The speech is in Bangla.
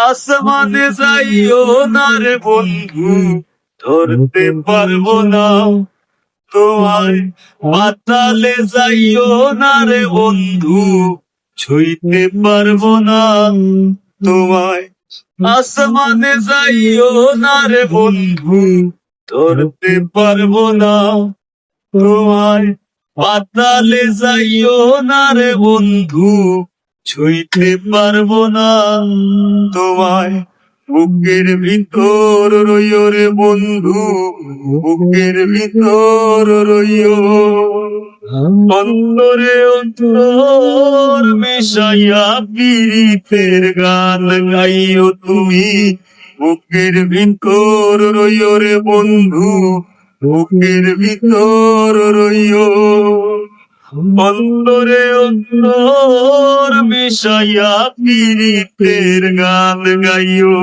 আসমানে যাইও না রে বন্ধু, ধরতে পারবো না তোমায়। পাতালে যাইও না রে বন্ধু, ছুঁইতে পারবো না তোমায়। আসমানে যাইও না রে বন্ধু, ধরতে পারবো না তোমায়। পাতালে যাইও না রে বন্ধু, ছুঁইতে পারবো না তোমায়। বুকের ভিতর রইও রে বন্ধু, বুকের ভিতর রইও। অন্তরে অন্তর মেশাইয়া পীড়িতের গান গাইও তুমি। বুকের ভিতর রইও রে বন্ধু, বুকের ভিতর রইও। অন্তরে অন্তর মিশাইয়া পীড়িতের গান গাইও।